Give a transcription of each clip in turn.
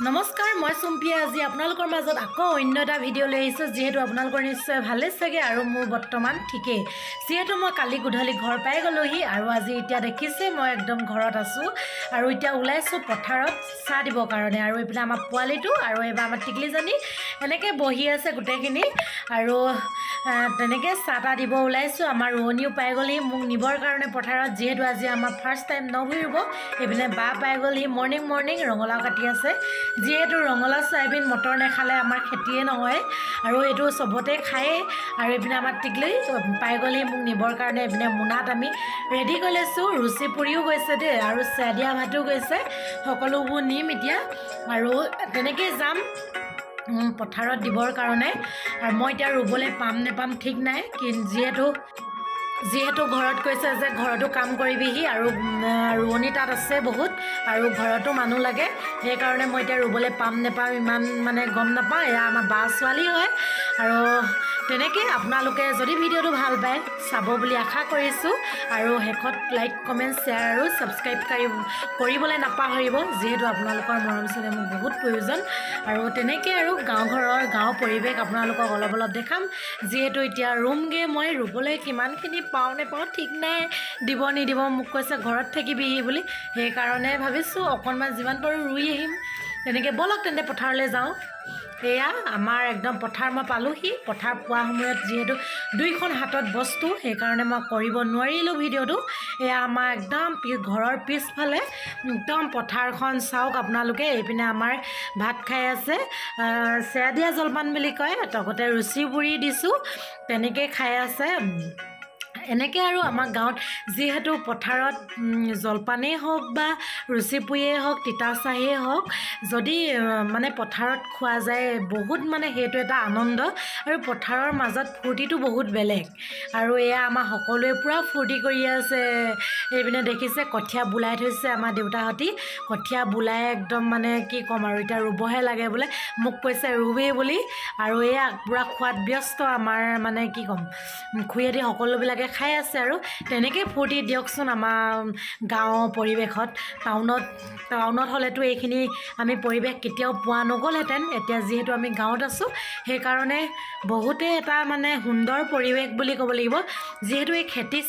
নমস্কাৰ মই সুম্পিয়া আজি আপোনালোকৰ মাজত আকৌ অন্য এটা ভিডিঅ' লৈ আহিছোঁ যেহেতু আপোনালোকৰ নিশ্চয় ভালে চাগে আৰু মোৰ বৰ্তমান ঠিকেই যেহেতু মই কালি গধূলি ঘৰ পাই গ'লোহি আৰু আজি এতিয়া দেখিছে মই একদম ঘৰত আছোঁ আৰু এতিয়া ওলাইছোঁ পথাৰত চাহ দিবৰ কাৰণে আৰু এইফালে আমাৰ পোৱালিটো আৰু এইবাৰ আমাৰ টিকলিজনী এনেকৈ বহি আছে গোটেইখিনি আৰু তেনেকৈ চাহ তাহ দিব ওলাইছোঁ আমাৰ ৰোৱনীও পাই গ'লহি মোক নিবৰ কাৰণে পথাৰত যিহেতু আজি আমাৰ ফাৰ্ষ্ট টাইম নঘূৰিব এইপিনে বা পাই গ'লহি মৰ্ণিং ৰঙালাও কাটি আছে যিহেতু ৰঙালাও সয়াবিন মটৰ নেখালে আমাৰ খেতিয়ে নহয় আৰু এইটো চবতে খায়ে আৰু এইপিনে আমাৰ টিকলি পাই গ'লহি মোক নিবৰ কাৰণে এইপিনে মোনাত আমি ৰেডি কৰি লৈছোঁ ৰুচি পুৰিও গৈছে দেই আৰু চেদিয়া ভাতো গৈছে সকলোবোৰ নিম এতিয়া আৰু তেনেকৈ যাম পথাৰত দিবৰ কাৰণে আৰু মই এতিয়া ৰুবলৈ পাম নেপাম ঠিক নাই যিহেতু ঘৰত কৈছে যে ঘৰতো কাম কৰিবিহি আৰু ৰোৱনী তাত আছে বহুত আৰু ঘৰতো মানুহ লাগে সেইকাৰণে মই এতিয়া ৰুবলৈ পাম নেপাম ইমান মানে গম নাপাওঁ এয়া আমাৰ বা ছোৱালী হয় আৰু তেনেকৈ আপোনালোকে যদি ভিডিঅ'টো ভাল পায় চাব বুলি আশা কৰিছোঁ আৰু শেষত লাইক কমেণ্ট শ্বেয়াৰ আৰু ছাবস্ক্ৰাইব কৰিবলৈ নাপাহৰিব যিহেতু আপোনালোকৰ মৰম চেনেহ মোক বহুত প্ৰয়োজন আৰু তেনেকৈ আৰু গাঁৱৰ পৰিৱেশ আপোনালোকক অলপ দেখাম যিহেতু এতিয়া ৰুমগৈ মই ৰুবলৈ কিমানখিনি পাওঁ নেপাওঁ ঠিক নাই দিব নিদিব মোক কৈছে ঘৰত থাকিবিহি বুলি সেইকাৰণে ভাবিছোঁ অকণমান যিমান পাৰোঁ ৰুই আহিম তেনেকৈ ব'লক তেন্তে পথাৰলৈ যাওঁ এয়া আমাৰ একদম পথাৰ মই পালোহি পথাৰ পোৱা সময়ত যিহেতু দুইখন হাতত বস্তু সেইকাৰণে মই কৰিব নোৱাৰিলোঁ ভিডিঅ'টো এয়া আমাৰ একদম ঘৰৰ পিছফালে একদম পথাৰখন চাওক আপোনালোকে এইপিনে আমাৰ ভাত খাই আছে চেদিয়া জলপান বুলি কয় লগতে ৰুচি পুৰি দিছোঁ তেনেকৈ খাই আছে এনেকৈ আৰু আমাৰ গাঁৱত যিহেতু পথাৰত জলপানেই হওক বা ৰুচি পুৰিয়েই হওক তিতা চাহেই হওক যদি মানে পথাৰত খোৱা যায় বহুত মানে সেইটো এটা আনন্দ আৰু পথাৰৰ মাজত ফূৰ্তিটো বহুত বেলেগ আৰু এয়া আমাৰ সকলোৱে পূৰা ফূৰ্তি কৰি আছে এইপিনে দেখিছে কঠীয়া বোলাই থৈছে আমাৰ দেউতাহঁতি কঠীয়া বোলাই একদম মানে কি ক'ম আৰু এতিয়া ৰুবহে লাগে বোলে মোক কৈছে ৰুবেই বুলি আৰু এয়া পূৰা খোৱাত ব্যস্ত আমাৰ মানে কি ক'ম খুৰীহঁতি সকলোবিলাকে খাই আছে আৰু তেনেকৈ ফূৰ্তি দিয়কচোন আমাৰ গাঁৱৰ পৰিৱেশত টাউনত হ'লেতো এইখিনি আমি পৰিৱেশ কেতিয়াও পোৱা নগ'লহেঁতেন এতিয়া যিহেতু আমি গাঁৱত আছোঁ সেইকাৰণে বহুতেই এটা মানে সুন্দৰ পৰিৱেশ বুলি ক'ব লাগিব যিহেতু এই খেতি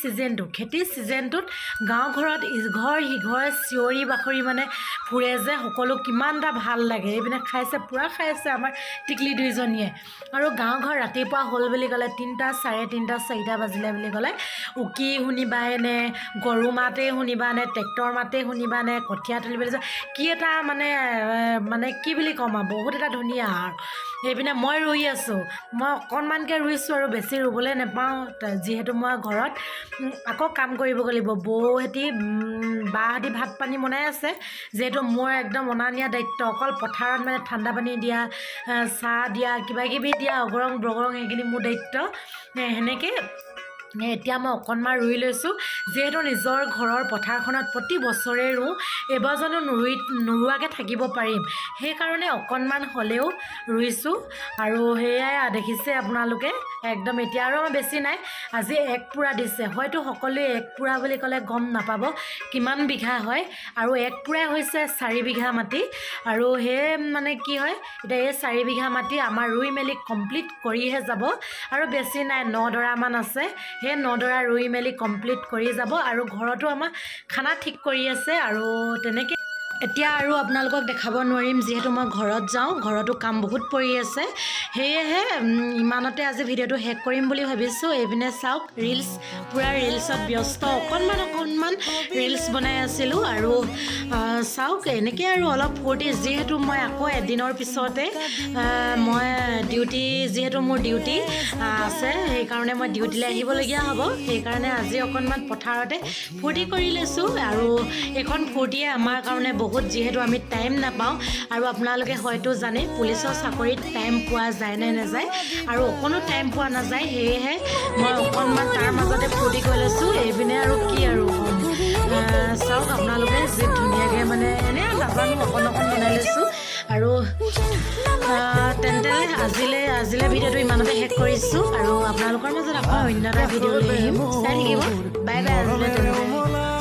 ছিজনটোত গাঁও ঘৰত ইঘৰ সিঘৰ চিঞৰি বাখৰি মানে ফুৰে যে সকলো কিমান এটা ভাল লাগে এইপিনে পূৰা খাইছে আমাৰ টিকলি দুইজনীয়ে আৰু গাঁও ঘৰ ৰাতিপুৱা হ'ল বুলি ক'লে 3টা 3:30 4টা বাজিলে বুলি ক'লে উকি শুনিবানে গৰু মাতেই শুনিবানে ট্ৰেক্টৰ মাতেই শুনিবানে কঠীয়া তুলিবলৈ কি এটা মানে কি বুলি ক'ম আৰু বহুত এটা ধুনীয়া আৰু এইপিনে মই ৰুই আছোঁ মই অকণমানকৈ ৰুইছোঁ আৰু বেছি ৰুবলৈ নাপাওঁ যিহেতু মই ঘৰত আকৌ কাম কৰিব লাগিব বৌহঁতি বাহঁতি ভাত পানী বনাই আছে যিহেতু মোৰ একদম অনা নিয়া দায়িত্ব অকল পথাৰত মানে ঠাণ্ডা পানী দিয়া চাহ দিয়া কিবাকিবি দিয়া অগৰং বগৰং সেইখিনি মোৰ দায়িত্ব সেনেকৈ এতিয়া মই অকণমান ৰুই লৈছোঁ যিহেতু নিজৰ ঘৰৰ পথাৰখনত প্ৰতি বছৰে ৰুওঁ এইবাৰ জানো নোৰোৱাকৈ থাকিব পাৰিম সেইকাৰণে অকণমান হ'লেও ৰুইছোঁ আৰু সেয়াই দেখিছে আপোনালোকে একদম এতিয়া আৰু আমাৰ বেছি নাই আজি 1 পোৰা দিছে হয়তো সকলোৱে 1 পোৰা বুলি ক'লে গম নাপাব কিমান বিঘা হয় আৰু 1 পোৰাই হৈছে 4 বিঘা মাটি আৰু সেই মানে কি হয় এতিয়া এই 4 বিঘা মাটি আমাৰ ৰুই মেলি কমপ্লিট কৰিহে যাব আৰু বেছি নাই 9 ডৰামান আছে সেই 9 ডৰা ৰুই মেলি কমপ্লিট কৰি যাব আৰু ঘৰতো আমাৰ খানা ঠিক কৰি আছে আৰু তেনেকৈ এতিয়া আৰু আপোনালোকক দেখাব নোৱাৰিম যিহেতু মই ঘৰত যাওঁ ঘৰতো কাম বহুত পৰি আছে সেয়েহে ইমানতে আজি ভিডিঅ'টো শেষ কৰিম বুলি ভাবিছোঁ এইপিনে চাওক পূৰা ৰিলছত ব্যস্ত অকণমান ৰিলছ বনাই আছিলোঁ আৰু চাওক এনেকৈ আৰু অলপ ফূৰ্তি যিহেতু মই আকৌ এদিনৰ পিছতে মই যিহেতু মোৰ ডিউটি আছে সেইকাৰণে মই ডিউটিলৈ আহিবলগীয়া হ'ব সেইকাৰণে আজি অকণমান পথাৰতে ফূৰ্তি কৰি লৈছোঁ আৰু এইখন ফূৰ্তিয়ে আমাৰ কাৰণে বহুত যিহেতু আমি টাইম নাপাওঁ আৰু আপোনালোকে হয়তো জানে পুলিচৰ চাকৰিত টাইম পোৱা যায় নে নাযায় আৰু অকণো টাইম পোৱা নাযায় সেয়েহে মই অকণমান তাৰ মাজতে ফূৰ্তি কৰি লৈছোঁ এইপিনে আৰু কি আৰু চাওক আপোনালোকে যি ধুনীয়াকৈ মানে এনেই নাজানো অকণ বনাই লৈছোঁ আৰু তেন্তে আজিলৈ ভিডিঅ'টো ইমানতে শেষ কৰিছোঁ আৰু আপোনালোকৰ মাজত আকৌ অন্য এটা ভিডিঅ' লৈ আহিম চাই থাকিব বাই আজিলৈ তেন্তে